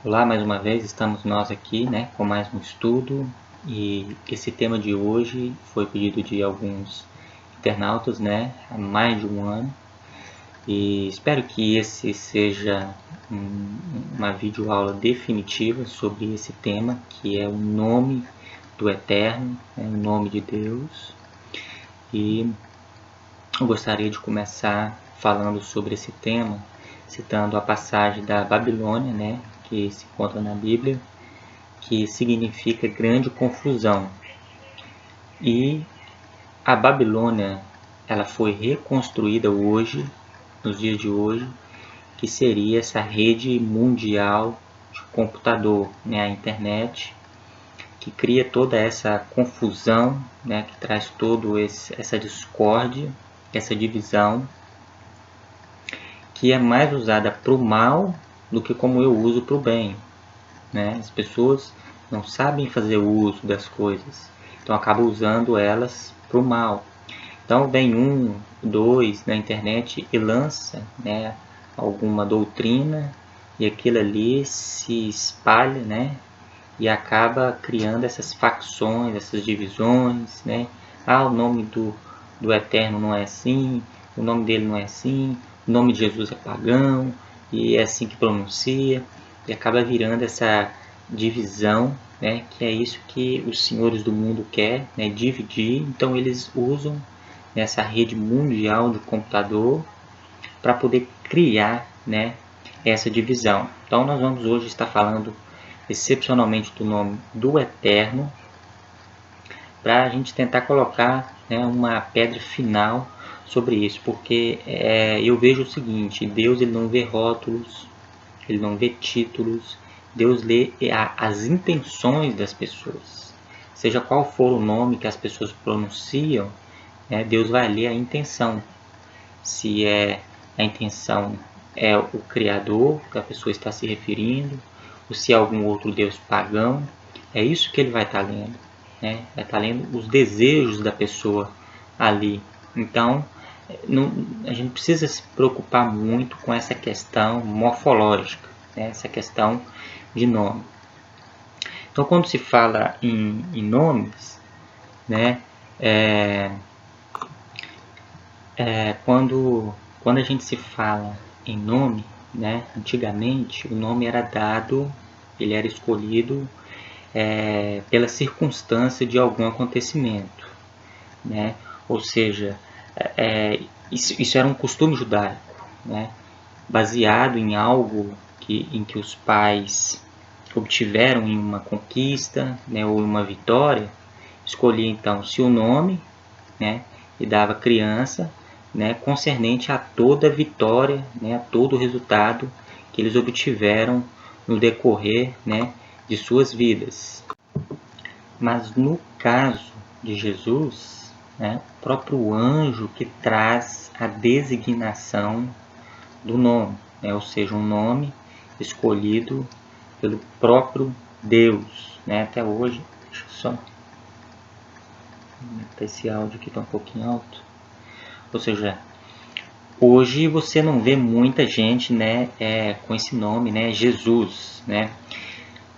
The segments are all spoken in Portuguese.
Olá, mais uma vez estamos nós aqui, com mais um estudo, e esse tema de hoje foi pedido de alguns internautas, há mais de um ano, e espero que esse seja uma videoaula definitiva sobre esse tema, que é o nome do Eterno, o nome de Deus. E eu gostaria de começar falando sobre esse tema, citando a passagem da Babilônia, que se encontra na Bíblia, que significa grande confusão. E a Babilônia, ela foi reconstruída hoje, nos dias de hoje, que seria essa rede mundial de computador, a internet, que cria toda essa confusão, que traz toda essa discórdia, essa divisão, que é mais usada para o mal do que como eu uso para o bem. As pessoas não sabem fazer uso das coisas, então acabam usando elas para o mal. Então vem dois na internet e lança alguma doutrina, e aquilo ali se espalha, e acaba criando essas facções, essas divisões. O nome do Eterno não é assim, o nome dele não é assim, o nome de Jesus é pagão, e é assim que pronuncia, e acaba virando essa divisão, que é isso que os senhores do mundo querem, dividir. Então eles usam essa rede mundial de computador para poder criar essa divisão. Então nós vamos hoje estar falando excepcionalmente do nome do Eterno, para a gente tentar colocar uma pedra final sobre isso, porque eu vejo o seguinte: Deus, ele não vê rótulos, ele não vê títulos, Deus lê as intenções das pessoas. Seja qual for o nome que as pessoas pronunciam, Deus vai ler a intenção. Se a intenção é o Criador, que a pessoa está se referindo, ou se é algum outro Deus pagão, é isso que ele vai estar lendo. Vai estar lendo os desejos da pessoa ali. Então, a gente precisa se preocupar muito com essa questão morfológica, essa questão de nome. Então, quando se fala em nomes, quando a gente se fala em nome, antigamente o nome era dado, ele era escolhido pela circunstância de algum acontecimento, ou seja, isso era um costume judaico, baseado em algo em que os pais obtiveram em uma conquista, ou em uma vitória. Escolhia então seu nome, e dava criança, concernente a toda vitória, a todo o resultado que eles obtiveram no decorrer de suas vidas. Mas no caso de Jesus, o próprio anjo que traz a designação do nome, ou seja, um nome escolhido pelo próprio Deus. Até hoje, deixa eu só aumentar esse áudio aqui, está um pouquinho alto. Ou seja, hoje você não vê muita gente com esse nome, Jesus.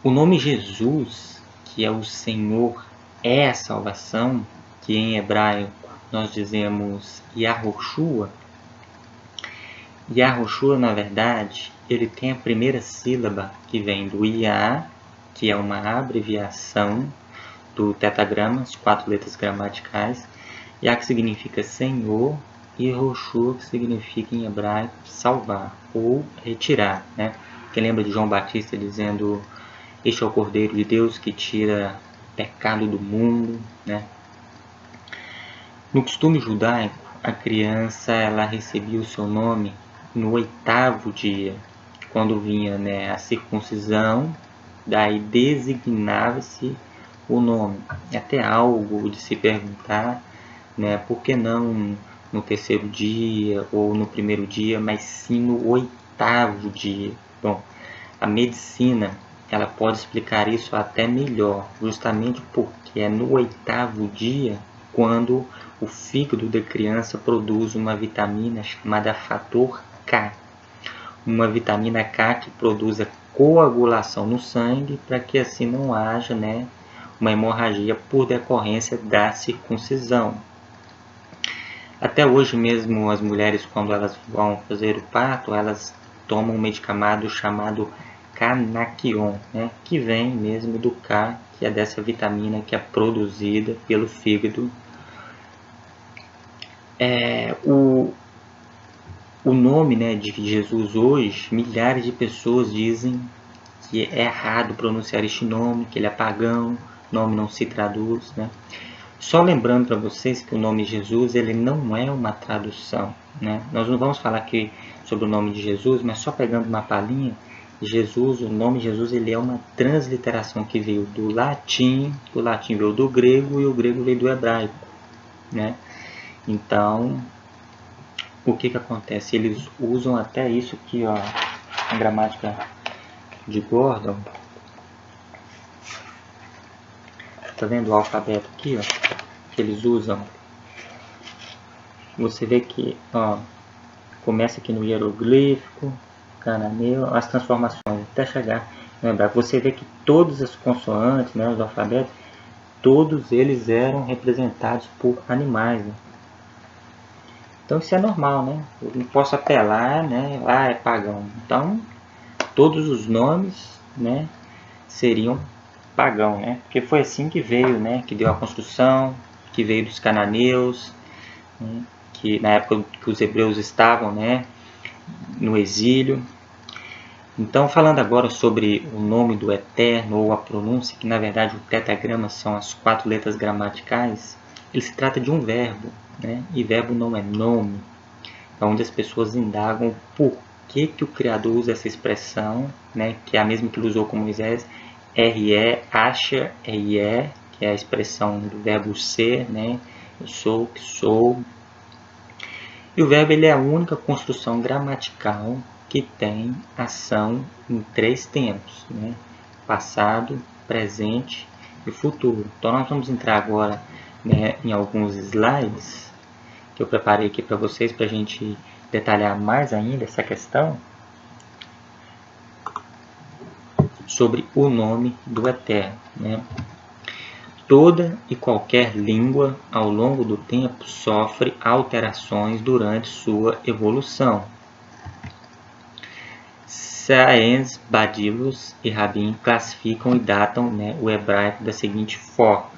O nome Jesus, que é o Senhor, é a salvação, que em hebraico nós dizemos Yahushua. Yahushua, na verdade, ele tem a primeira sílaba que vem do Yah, que é uma abreviação do tetragrama, as 4 letras gramaticais. Yah, que significa Senhor, e Roshua, que significa em hebraico salvar ou retirar. Quem lembra de João Batista dizendo: este é o Cordeiro de Deus que tira o pecado do mundo. No costume judaico, a criança ela recebia o seu nome no 8º dia, quando vinha a circuncisão, daí designava-se o nome. É até algo de se perguntar, por que não no 3º dia ou no 1º dia, mas sim no 8º dia. Bom, a medicina ela pode explicar isso até melhor, justamente porque é no 8º dia quando o fígado da criança produz uma vitamina chamada fator K. Uma vitamina K que produz a coagulação no sangue, para que assim não haja, né, uma hemorragia por decorrência da circuncisão. Até hoje mesmo as mulheres, quando elas vão fazer o parto, elas tomam um medicamento chamado Canaquion, né, que vem mesmo do K, que é dessa vitamina que é produzida pelo fígado. O nome, né, de Jesus hoje, milhares de pessoas dizem que é errado pronunciar este nome, que ele é pagão, o nome não se traduz, né? Só lembrando para vocês que o nome Jesus, ele não é uma tradução, né? Nós não vamos falar aqui sobre o nome de Jesus, mas só pegando uma palhinha, Jesus, o nome Jesus, ele é uma transliteração que veio do latim veio do grego e o grego veio do hebraico, né? Então, o que acontece? Eles usam até isso aqui, ó, a gramática de Gordon. Tá vendo o alfabeto aqui, ó, que eles usam? Você vê que, ó, começa aqui no hieroglífico, cananeu, as transformações até chegar no hebraico. Você vê que todas as consoantes, né, os alfabetos, todos eles eram representados por animais, né? Então isso é normal, né? Eu não posso apelar, né? É pagão. Então todos os nomes, né, seriam pagão, né? Porque foi assim que veio, né? Que deu a construção, que veio dos cananeus, né? Que na época que os hebreus estavam, né, no exílio. Então, falando agora sobre o nome do Eterno ou a pronúncia, que na verdade o tetragrama são as 4 letras gramaticais, ele se trata de um verbo, né? E verbo não é nome. É onde as pessoas indagam por que o Criador usa essa expressão, né? Que é a mesma que ele usou com Moisés, R-E, acha, R-E, que é a expressão do verbo ser, né? Eu sou, que sou. E o verbo, ele é a única construção gramatical que tem ação em 3 tempos, né? Passado, presente e futuro. Então nós vamos entrar agora, né, em alguns slides que eu preparei aqui para vocês, para a gente detalhar mais ainda essa questão sobre o nome do Eterno, né? Toda e qualquer língua, ao longo do tempo, sofre alterações durante sua evolução. Sáenz, Badilos e Rabin classificam e datam, né, o hebraico da seguinte forma.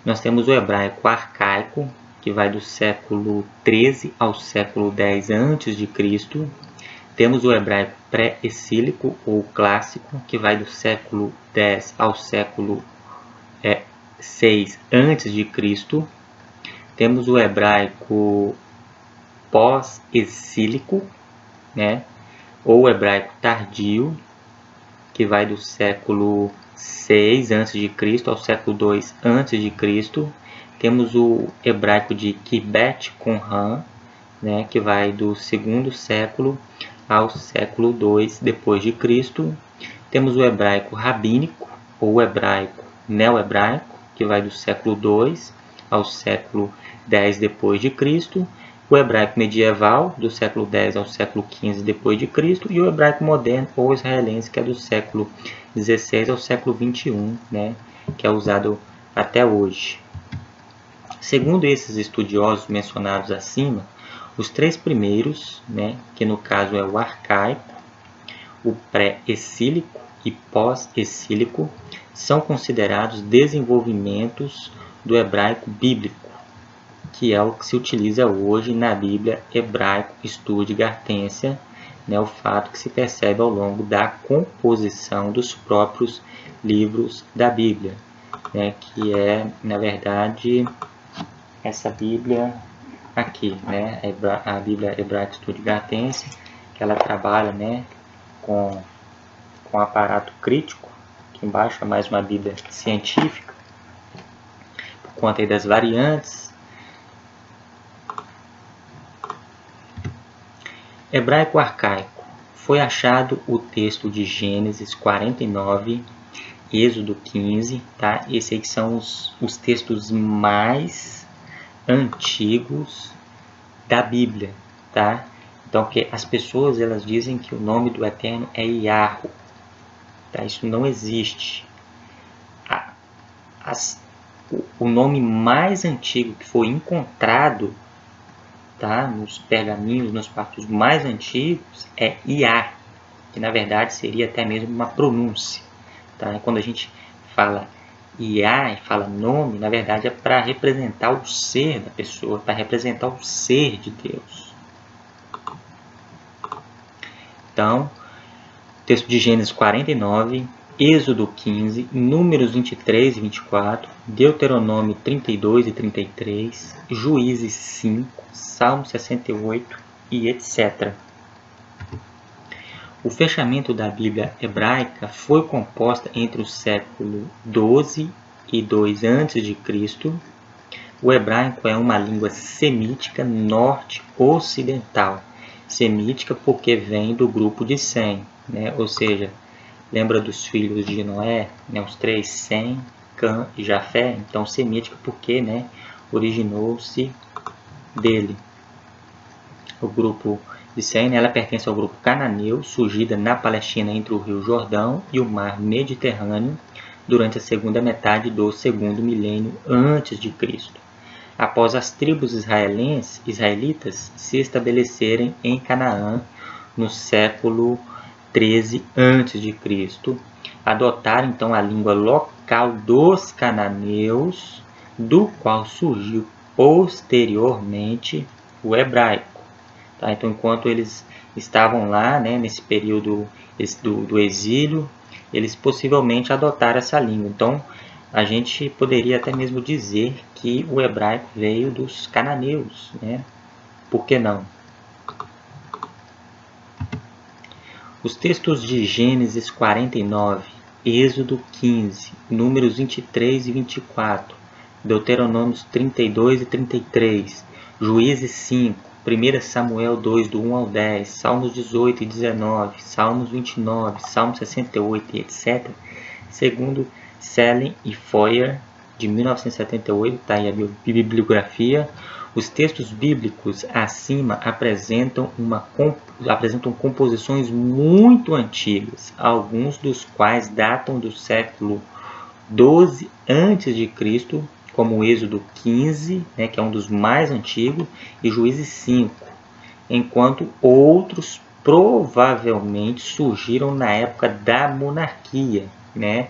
Nós temos o hebraico arcaico, que vai do século 13 ao século 10 a.C. Temos o hebraico pré-exílico ou clássico, que vai do século 10 ao século 6 a.C. Temos o hebraico pós-exílico, né, ou hebraico tardio, que vai do século 6 a.C. ao século 2 a.C. Temos o hebraico de Kibet Qumran, né, que vai do 2º século ao século 2 depois de Cristo. Temos o hebraico rabínico ou hebraico neo-hebraico, que vai do século 2 ao século 10 depois de Cristo. O hebraico medieval, do século 10 ao século 15 depois de Cristo, e o hebraico moderno ou israelense, que é do século 16 ao século 21, né, que é usado até hoje. Segundo esses estudiosos mencionados acima, os 3 primeiros, né, que no caso é o arcaico, o pré-exílico e pós-exílico, são considerados desenvolvimentos do hebraico bíblico, que é o que se utiliza hoje na Bíblia Hebraico Estude Gartência, né, o fato que se percebe ao longo da composição dos próprios livros da Bíblia, né, que é, na verdade, essa Bíblia aqui, né, a Bíblia Hebraico Estude Gartência, que ela trabalha, né, com aparato crítico. Aqui embaixo é mais uma Bíblia científica, por conta aí das variantes. Hebraico arcaico. Foi achado o texto de Gênesis 49, Êxodo 15, tá? Esses aí que são os textos mais antigos da Bíblia, tá? Então, porque as pessoas elas dizem que o nome do Eterno é Yahweh, tá? Isso não existe. O nome mais antigo que foi encontrado, tá, nos pergaminhos, nos pactos mais antigos, é Iá, que na verdade seria até mesmo uma pronúncia. Tá? E quando a gente fala Iá e fala nome, na verdade é para representar o ser da pessoa, para representar o ser de Deus. Então, texto de Gênesis 49, Êxodo 15, Números 23 e 24, Deuteronômio 32 e 33, Juízes 5, Salmo 68 e etc. O fechamento da Bíblia hebraica foi composta entre o século 12 e 2 a.C. O hebraico é uma língua semítica norte-ocidental. Semítica porque vem do grupo de Sem, né? Ou seja, lembra dos filhos de Noé, né? Os três, Sem, Cã e Jafé? Então, semítica porque, né, originou-se dele. O grupo de Sem, né, ela pertence ao grupo cananeu, surgida na Palestina entre o rio Jordão e o mar Mediterrâneo durante a segunda metade do segundo milênio antes de Cristo. Após as tribos israelitas se estabelecerem em Canaã no século 13 a.C., adotaram então a língua local dos cananeus, do qual surgiu posteriormente o hebraico. Tá? Então, enquanto eles estavam lá, né, nesse período do exílio, eles possivelmente adotaram essa língua. Então, a gente poderia até mesmo dizer que o hebraico veio dos cananeus, né? Por que não? Os textos de Gênesis 49, Êxodo 15, Números 23 e 24, Deuteronômios 32 e 33, Juízes 5, 1 Samuel 2, do 1 ao 10, Salmos 18 e 19, Salmos 29, Salmo 68 e etc., segundo Selen e Foyer, de 1978, tá aí a bibliografia. Os textos bíblicos acima apresentam composições muito antigas, alguns dos quais datam do século 12 a.C., como o Êxodo 15, né, que é um dos mais antigos, e Juízes 5, enquanto outros provavelmente surgiram na época da monarquia, né?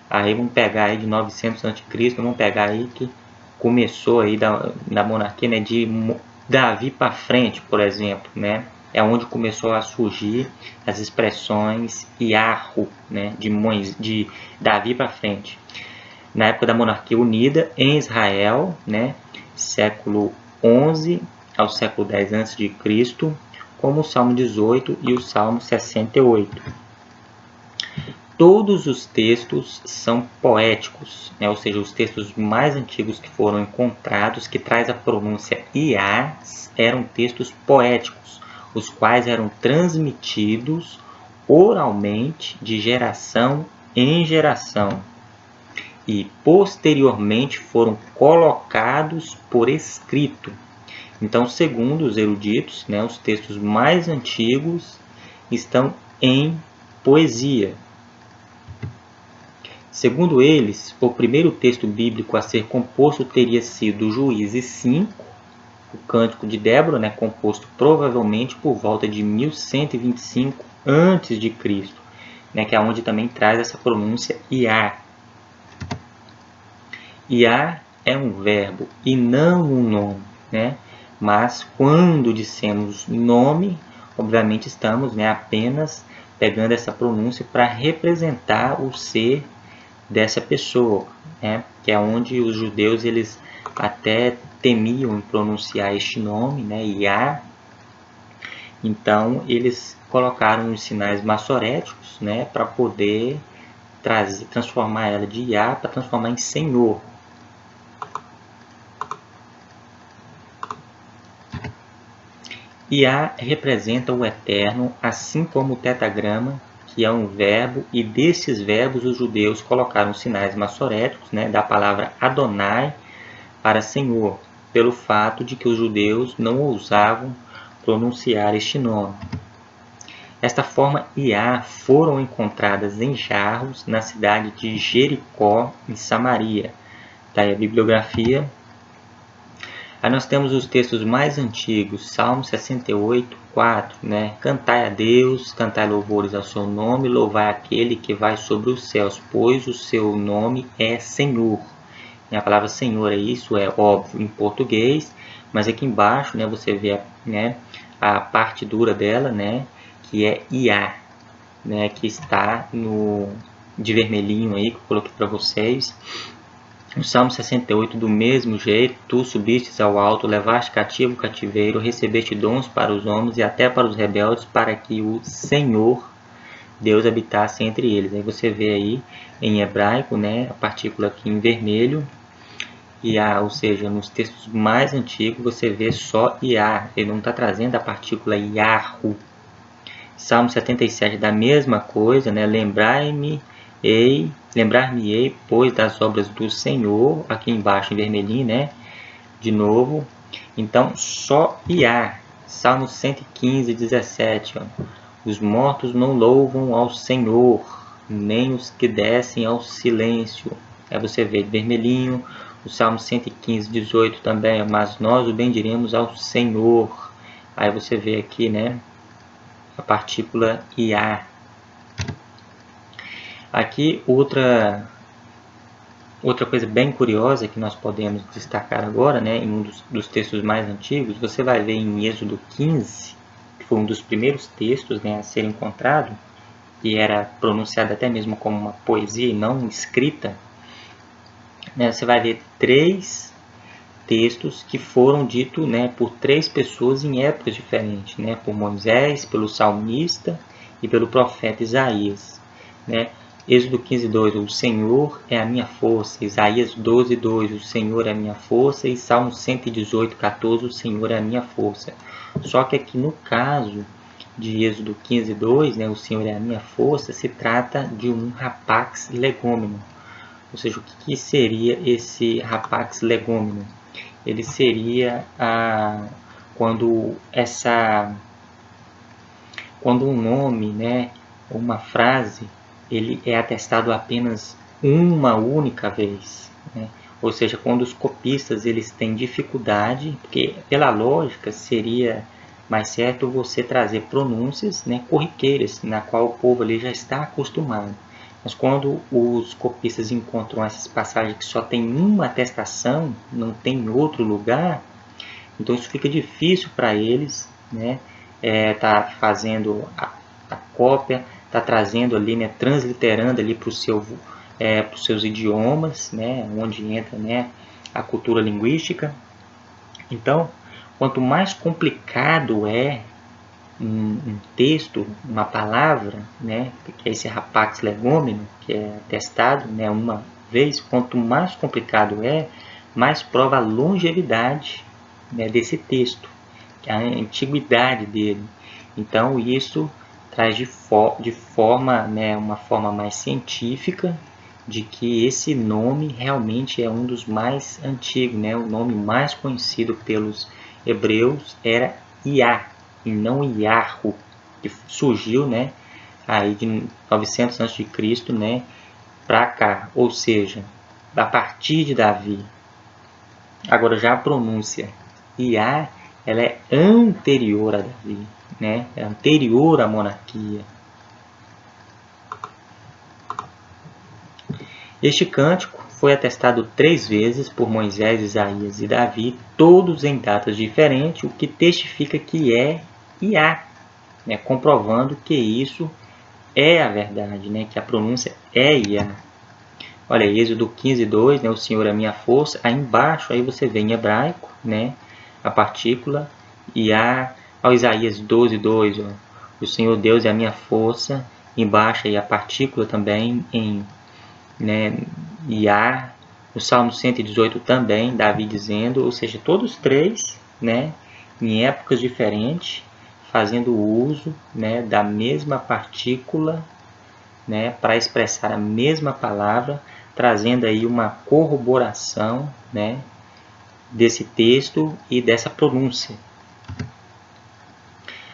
Aí vamos pegar aí de 900 a.C., vamos pegar aí que começou aí da monarquia, né, de Davi para frente, por exemplo, né? É onde começou a surgir as expressões Iarro, né, de Davi para frente. Na época da monarquia unida em Israel, né, século 11 ao século 10 a.C., como o Salmo 18 e o Salmo 68. Todos os textos são poéticos, né? Ou seja, os textos mais antigos que foram encontrados, que traz a pronúncia Iá, eram textos poéticos, os quais eram transmitidos oralmente de geração em geração e posteriormente foram colocados por escrito. Então, segundo os eruditos, né, os textos mais antigos estão em poesia. Segundo eles, o primeiro texto bíblico a ser composto teria sido Juízes 5, o Cântico de Débora, né, composto provavelmente por volta de 1125 a.C., né, que é onde também traz essa pronúncia Iá. Iá é um verbo e não um nome, né? Mas quando dissemos nome, obviamente estamos, né, apenas pegando essa pronúncia para representar o ser dessa pessoa, né? Que é onde os judeus eles até temiam em pronunciar este nome, né, Iá. Então eles colocaram os sinais maçoréticos, né, para poder transformar ela de Iá para transformar em Senhor. Iá representa o eterno, assim como o tetagrama, que é um verbo, e desses verbos os judeus colocaram sinais maçoréticos, né, da palavra Adonai para Senhor, pelo fato de que os judeus não ousavam pronunciar este nome. Esta forma Iá foram encontradas em jarros na cidade de Jericó, em Samaria. Tá aí a bibliografia. Aí nós temos os textos mais antigos, Salmo 68, 4, né? Cantai a Deus, cantai louvores ao seu nome, louvai aquele que vai sobre os céus, pois o seu nome é Senhor. E a palavra Senhor, isso é óbvio em português, mas aqui embaixo, né, você vê, né, a parte dura dela, né, que é Iá, né, que está de vermelhinho aí, que eu coloquei para vocês. No Salmo 68, do mesmo jeito, tu subistes ao alto, levaste cativo o cativeiro, recebeste dons para os homens e até para os rebeldes, para que o Senhor, Deus, habitasse entre eles. Aí você vê aí em hebraico, né, a partícula aqui em vermelho, Iá, ou seja, nos textos mais antigos você vê só Iá, ele não está trazendo a partícula Yahu. Salmo 77, da mesma coisa, né, lembrar-me-ei, pois, das obras do Senhor, aqui embaixo em vermelhinho, né, de novo. Então, só Iá. Salmo 115, 17, ó. Os mortos não louvam ao Senhor, nem os que descem ao silêncio. Aí você vê de vermelhinho. O Salmo 115, 18 também, mas nós o bendiremos ao Senhor. Aí você vê aqui, né, a partícula Iá. Aqui outra coisa bem curiosa que nós podemos destacar agora, né, em um dos textos mais antigos, você vai ver em Êxodo 15, que foi um dos primeiros textos, né, a ser encontrado, e era pronunciado até mesmo como uma poesia e não escrita, né, você vai ver 3 textos que foram ditos, né, por 3 pessoas em épocas diferentes, né, por Moisés, pelo salmista e pelo profeta Isaías, né. Êxodo 15:2, o Senhor é a minha força. Isaías 12:2, o Senhor é a minha força. E Salmo 118:14, o Senhor é a minha força. Só que aqui no caso de Êxodo 15:2, né, o Senhor é a minha força, se trata de um rapax legômeno. Ou seja, o que seria esse rapax legômeno? Ele seria quando um nome, né, uma frase, ele é atestado apenas uma única vez, né? Ou seja, quando os copistas eles têm dificuldade, porque pela lógica seria mais certo você trazer pronúncias, né, corriqueiras, na qual o povo ali já está acostumado. Mas quando os copistas encontram essas passagens que só tem uma atestação, não tem em outro lugar, então isso fica difícil para eles, né, tá fazendo a cópia, tá trazendo ali, né, transliterando ali para os seus idiomas, né, onde entra, né, a cultura linguística. Então, quanto mais complicado é um texto, uma palavra, né, que é esse rapax legômeno, que é atestado, né, uma vez, quanto mais complicado é, mais prova a longevidade, né, desse texto, a antiguidade dele. Então, isso traz de forma, né, uma forma mais científica de que esse nome realmente é um dos mais antigos, né? O nome mais conhecido pelos hebreus era Iá, e não Iahu, que surgiu, né, aí de 900 a.C., né, para cá, ou seja, a partir de Davi. Agora já a pronúncia Iá, ela é anterior a Davi, né? É anterior à monarquia. Este cântico foi atestado 3 vezes por Moisés, Isaías e Davi, todos em datas diferentes, o que testifica que é Iá, né? Comprovando que isso é a verdade, né? Que a pronúncia é Iá. Olha, Êxodo 15:2, né? O Senhor é a minha força. Aí embaixo aí você vê em hebraico, né, a partícula Iá. Ao Isaías 12:2, ó, o Senhor Deus é a minha força. Embaixo aí a partícula também em, né, Iá. O Salmo 118 também, Davi dizendo, ou seja, todos 3, né, em épocas diferentes, fazendo uso, né, da mesma partícula, né, para expressar a mesma palavra, trazendo aí uma corroboração, né, desse texto e dessa pronúncia.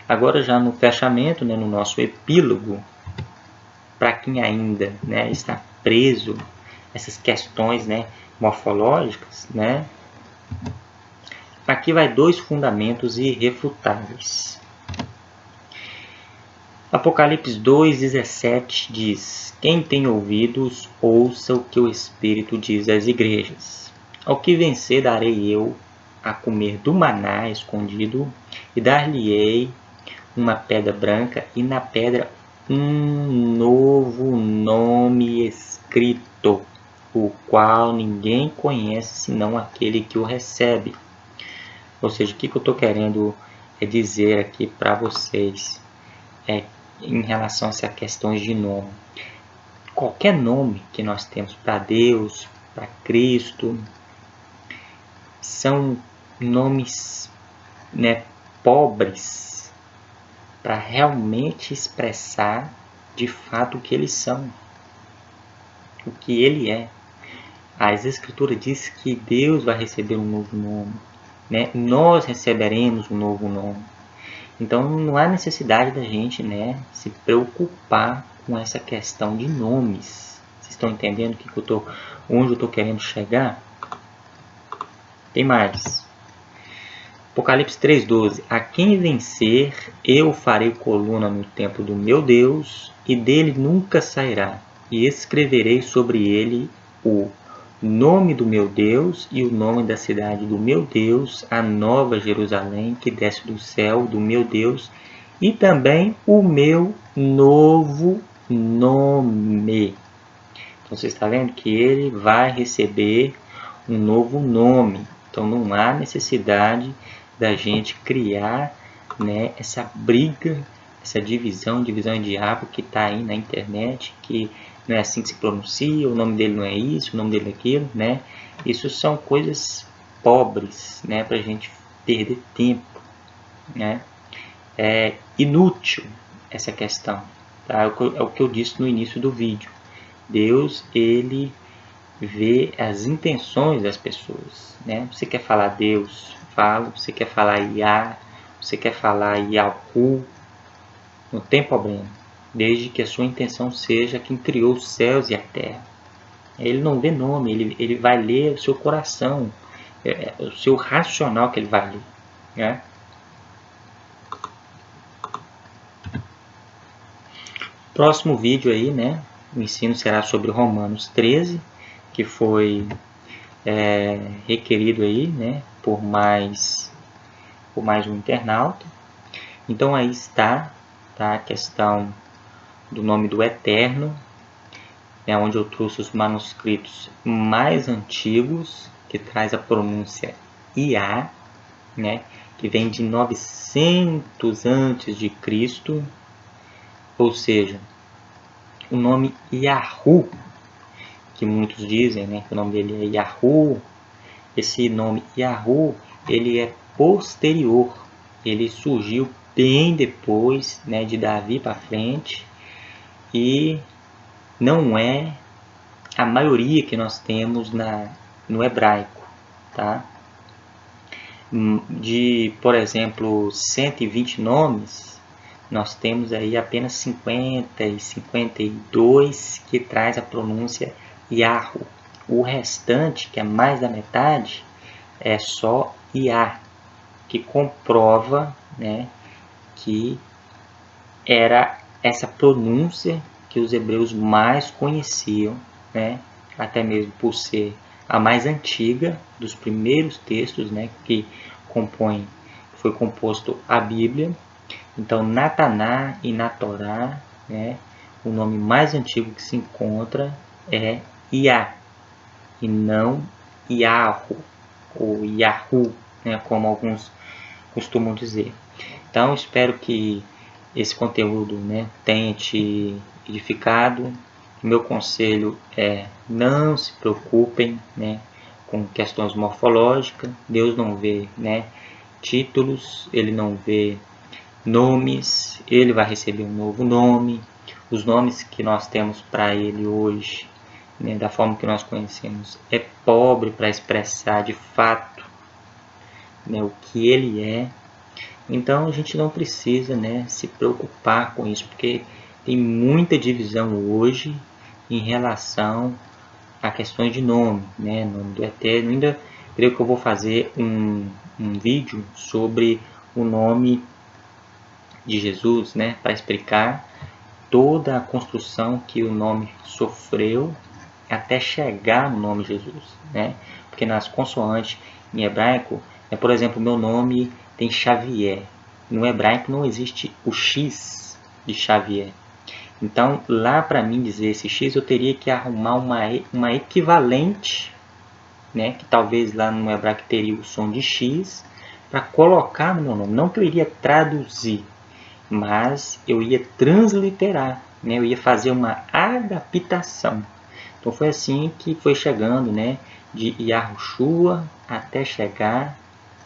Agora já no fechamento, né, no nosso epílogo, para quem ainda, né, está preso essas questões, né, morfológicas, né, aqui vai 2 fundamentos irrefutáveis. Apocalipse 2:17 diz: quem tem ouvidos, ouça o que o Espírito diz às igrejas. Ao que vencer darei eu a comer do maná escondido, e dar-lhe-ei uma pedra branca, e na pedra um novo nome escrito, o qual ninguém conhece senão aquele que o recebe. Ou seja, o que eu estou querendo dizer aqui para vocês em relação a essas questões de nome. Qualquer nome que nós temos para Deus, para Cristo, são nomes, né, pobres para realmente expressar de fato o que eles são, o que ele é. As Escrituras diz que Deus vai receber um novo nome, né? Nós receberemos um novo nome. Então não há necessidade da gente, né, se preocupar com essa questão de nomes. Vocês estão entendendo onde eu estou querendo chegar? Tem mais. Apocalipse 3:12. A quem vencer, eu farei coluna no templo do meu Deus, e dele nunca sairá. E escreverei sobre ele o nome do meu Deus e o nome da cidade do meu Deus, a nova Jerusalém que desce do céu do meu Deus, e também o meu novo nome. Então você está vendo que ele vai receber um novo nome. Então não há necessidade da gente criar, né, essa briga, essa divisão de diabo que está aí na internet, que não é assim que se pronuncia, o nome dele não é isso, o nome dele é aquilo, né? Isso são coisas pobres, né, para a gente perder tempo, né? É inútil essa questão, tá? É o que eu disse no início do vídeo. Deus, ele vê as intenções das pessoas, né? Você quer falar Deus, fala. Você quer falar Iá, você quer falar Yahu, não tem problema, desde que a sua intenção seja quem criou os céus e a terra. Ele não vê nome, ele vai ler o seu coração, o seu racional que ele vai ler, né? Próximo vídeo aí, né? O ensino será sobre Romanos 13, que foi requerido aí, né? Por mais um internauta. Então aí está, tá, a questão do nome do Eterno, né, onde eu trouxe os manuscritos mais antigos, que traz a pronúncia Iá, né, que vem de 900 antes de Cristo, ou seja, o nome Yahu, que muitos dizem, né, que o nome dele é Yahu. Esse nome Yahu, ele é posterior, ele surgiu bem depois, né, de Davi para frente, e não é a maioria que nós temos no hebraico, tá? De, por exemplo, 120 nomes, nós temos aí apenas 50 e 52 que traz a pronúncia Yahu. O restante, que é mais da metade, é só Iá, que comprova, né, que era essa pronúncia que os hebreus mais conheciam, né, até mesmo por ser a mais antiga dos primeiros textos, né, que foi composto a Bíblia. Então, na Taná e na Torá, né, o nome mais antigo que se encontra é Iá, e não Yahu, ou Yahu, né, como alguns costumam dizer. Então, espero que esse conteúdo, né, tenha te edificado. Meu conselho é: não se preocupem, né, com questões morfológicas. Deus não vê, né, títulos, ele não vê nomes, ele vai receber um novo nome. Os nomes que nós temos para ele hoje, né, da forma que nós conhecemos, é pobre para expressar de fato, né, o que ele é. Então a gente não precisa, né, se preocupar com isso, porque tem muita divisão hoje em relação a questões de nome, né, nome do Eterno. Ainda creio que eu vou fazer um vídeo sobre o nome de Jesus, né, para explicar toda a construção que o nome sofreu até chegar no nome Jesus, né? Porque nas consoantes em hebraico, né, por exemplo, meu nome tem Xavier. No hebraico não existe o X de Xavier. Então, lá para mim dizer esse X, eu teria que arrumar uma equivalente, né, que talvez lá no hebraico teria o som de X, para colocar no meu nome. Não que eu iria traduzir, mas eu ia transliterar, né? Eu ia fazer uma adaptação. Então foi assim que foi chegando, né, de Yahushua até chegar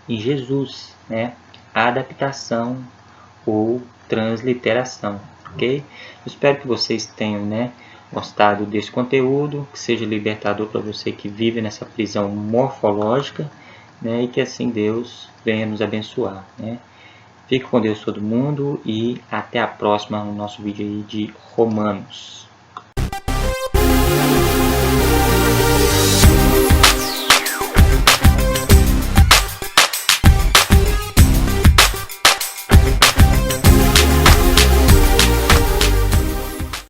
em Jesus, né? Adaptação ou transliteração, ok? Espero que vocês tenham, né, gostado desse conteúdo, que seja libertador para você que vive nessa prisão morfológica, né, e que assim Deus venha nos abençoar, né? Fique com Deus todo mundo e até a próxima no nosso vídeo aí de Romanos.